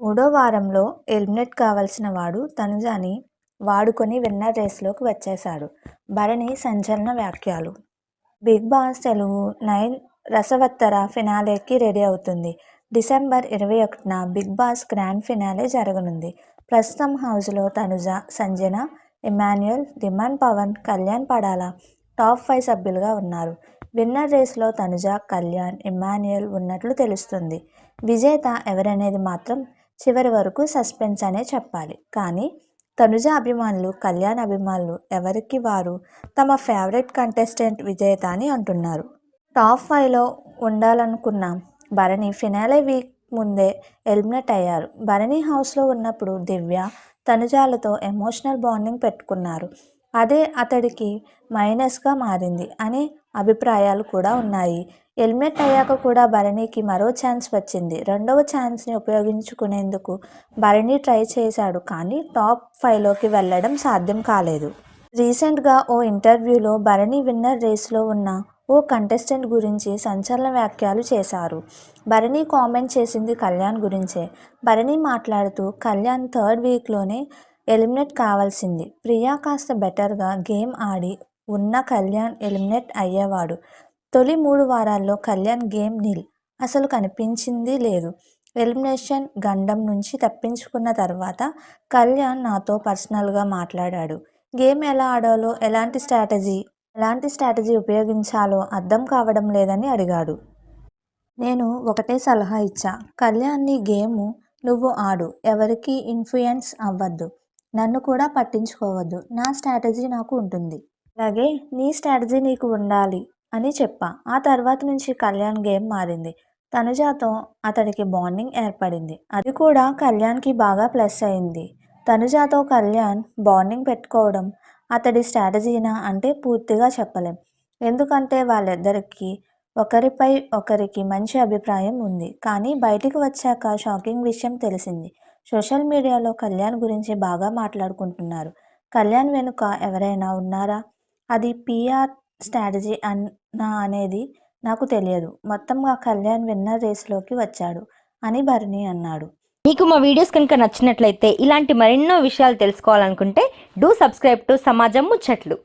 మూడో వారంలో ఎలిమినేట్ కావాల్సిన వాడు తనుజాని వాడుకొని విన్నర్ రేస్లోకి వచ్చేశాడు. భరణి సంచలన వ్యాఖ్యలు. బిగ్ బాస్ తెలుగు 9 రసవత్తర ఫినాలేకి రెడీ అవుతుంది. డిసెంబర్ 21న బిగ్ బాస్ గ్రాండ్ ఫినాలే జరగనుంది. ప్రస్తుతం హౌస్లో తనుజ, సంజన, ఇమాన్యుయల్, దిమాన్ పవన్, కళ్యాణ్ పడాల టాప్ 5 సభ్యులుగా ఉన్నారు. విన్నర్ రేస్లో తనుజ, కళ్యాణ్, ఇమాన్యుయల్ ఉన్నట్లు తెలుస్తుంది. విజేత ఎవరనేది మాత్రం చివరి వరకు సస్పెన్స్ అనే చెప్పాలి. కానీ తనుజ అభిమానులు, కళ్యాణ్ అభిమానులు ఎవరికి వారు తమ ఫేవరెట్ కంటెస్టెంట్ విజేత అని అంటున్నారు. టాప్ 5లో ఉండాలనుకున్న భరణి ఫినాలే వీక్ ముందే ఎలిమినేట్ అయ్యారు. భరణి హౌస్లో ఉన్నప్పుడు దివ్య, తనుజాలతో ఎమోషనల్ బాండింగ్ పెట్టుకున్నారు. అదే అతడికి మైనస్గా మారింది అనే అభిప్రాయాలు కూడా ఉన్నాయి. ఎలిమినేట్ అయ్యాక కూడా భరణికి మరో ఛాన్స్ వచ్చింది. రెండవ ఛాన్స్ని ఉపయోగించుకునేందుకు భరణి ట్రై చేశాడు. కానీ టాప్ 5లోకి వెళ్లడం సాధ్యం కాలేదు. రీసెంట్గా ఓ ఇంటర్వ్యూలో భరణి విన్నర్ రేస్లో ఉన్న ఓ కంటెస్టెంట్ గురించి సంచలన వ్యాఖ్యలు చేశారు. భరణి కామెంట్ చేసింది కళ్యాణ్ గురించే. భరణి మాట్లాడుతూ, కళ్యాణ్ థర్డ్ వీక్లోనే ఎలిమినేట్ కావాల్సింది. ప్రియా కాస్త బెటర్గా గేమ్ ఆడి ఉన్న కళ్యాణ్ ఎలిమినేట్ అయ్యేవాడు. తొలి 3 వారాల్లో కళ్యాణ్ గేమ్ నిల్ అసలు కనిపించింది లేదు. ఎలిమినేషన్ గండం నుంచి తప్పించుకున్న తర్వాత కళ్యాణ్ నాతో పర్సనల్గా మాట్లాడాడు. గేమ్ ఎలా ఆడాలో, ఎలాంటి స్ట్రాటజీ ఉపయోగించాలో అర్థం కావడం లేదని అడిగాడు. నేను ఒకటే సలహా ఇచ్చా, కళ్యాణ్ గేము నువ్వు ఆడు, ఎవరికి ఇన్ఫ్లుయెన్స్ అవ్వద్దు, నన్ను కూడా పట్టించుకోవద్దు, నా స్ట్రాటజీ నాకు ఉంటుంది, అలాగే నీ స్ట్రాటజీ నీకు ఉండాలి అని చెప్పా. ఆ తర్వాత నుంచి కళ్యాణ్ గేమ్ మారింది. తనుజాతో అతడికి బాండింగ్ ఏర్పడింది. అది కూడా కళ్యాణ్కి బాగా ప్లస్ అయింది. తనుజాతో కళ్యాణ్ బాండింగ్ పెట్టుకోవడం అతడి స్ట్రాటజీనా అంటే పూర్తిగా చెప్పలేం. ఎందుకంటే వాళ్ళిద్దరికీ ఒకరిపై ఒకరికి మంచి అభిప్రాయం ఉంది. కానీ బయటికి వచ్చాక షాకింగ్ విషయం తెలిసింది. సోషల్ మీడియాలో కళ్యాణ్ గురించి బాగా మాట్లాడుకుంటున్నారు. కళ్యాణ్ వెనుక ఎవరైనా ఉన్నారా, అది PR స్ట్రాటజీ అనేది నాకు తెలియదు. మొత్తంగా కళ్యాణ్ విన్నర్ రేస్లోకి వచ్చాడు అని భరణి అన్నాడు. మీకు మా వీడియోస్ కనుక నచ్చినట్లయితే ఇలాంటి మరెన్నో విషయాలు తెలుసుకోవాలనుకుంటే డూ సబ్స్క్రైబ్ టు సమాజం ముచ్చట్లు.